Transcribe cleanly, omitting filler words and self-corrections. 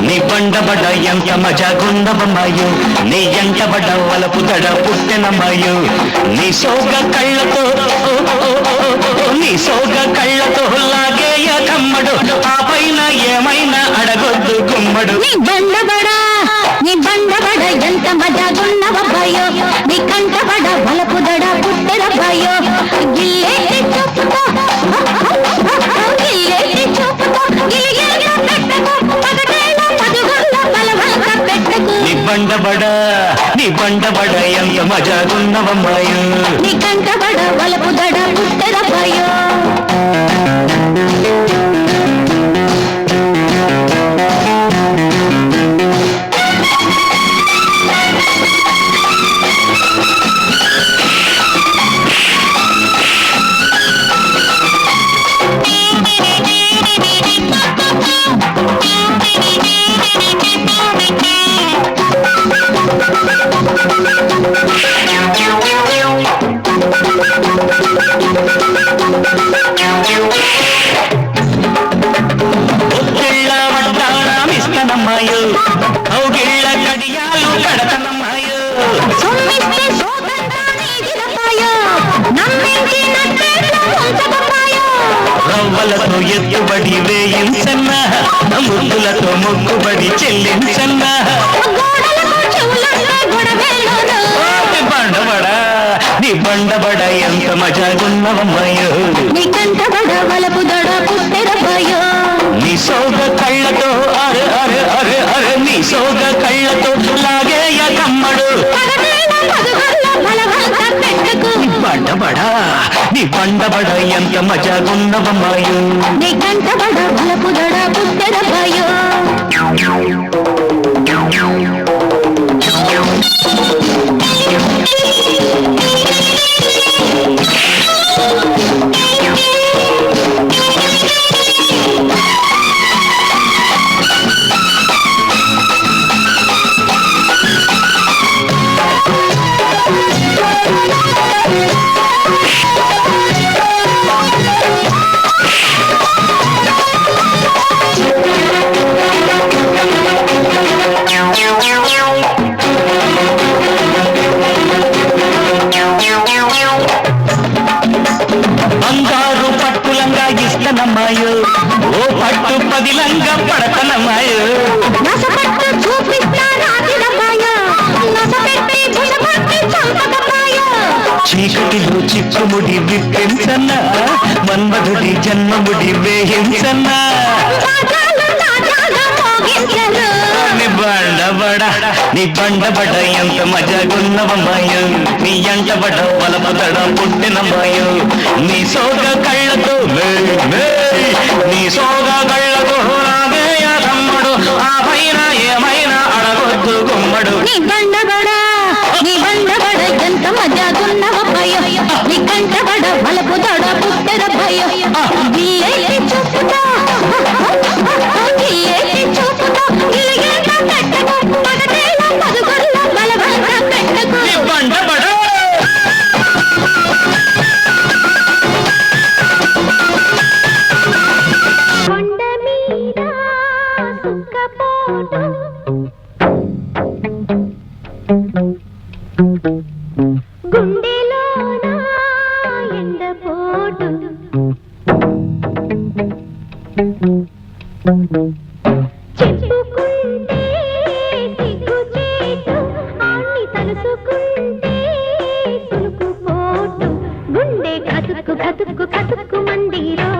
నీ బండబడ ఎంత మజాగుండవమ్మాయో నీ ఎంటబడ వలపుదడ పుట్టెనమ్మాయో నీ సోగ కళ్ళతో లాగేయ కమ్మడు ఆ పైన ఏమైనా అడగొద్దు గుమ్మడు. నీ బండబడ ఎంత మజాగున్నవబ్బాయో నీ కంటబడ వలపుదడ పుట్టెరబ్బాయో గిల్లేటి చూపుతో నీ బండబడ ఎంత మజాగున్నవమ్మాయో నీ కంటబడ వలపుదడ పుట్టెరబ్బాయో. ఇస్తనమ్మాయో కౌగిళ్ళ కడియాలు కడతనమ్మాయో రవ్వలతో ఎత్తుబడి వేయించన్న ముద్దులతో మొక్కుబడి చెల్లించన్నా నీ బండబడ ఎంత మజాగున్నవమ్మాయో నీ కంటబడ వలపుదడ పుట్టెరబ్బాయో నీ సోగ కళ్ళతో అరే అరే అరే అరే నీ సోగ కళ్ళతో లాగేయ కమ్మడు నీ బండబడ ఎంత మజాగున్నవమ్మాయో నీ కంటబడ వలపుదడ పుట్టెరబ్బాయో. బంగారు పట్టులంగా ఇస్తనమ్మాయో ఓ పట్టు పదిలంగా పడతనమ్మాయో చీకటిలో చిక్కుముడి విప్పించన్నా మన్మధుడి జన్మముడి వేయించన్నా నీ బండబడ ఎంత మజాగున్నవమ్మాయో నీ ఎంటబడ వలపదడ పుట్టినమ్మాయో నీ సోగ కళ్ళతో నీ సోగ కళ్ళతో రాగేయ తమ్ముడు ఆ పైన ఏమైనా అడగొద్దు గుమ్మడు. నీ బండబడ ఎంత మజాగున్నవమ్మాయో నీ కంటబడ వలపుదడ పుట్టెరబ్బాయో గిల్లేటి చూపుతో గుండెలోనా ఎండపోటు చెప్పుకుంటే సిగ్గుచేటు అన్ని తలుసుకుంటే సులుకుపోటు గుండె కతుక్కు కతుక్కు కతుక్కు మందిరో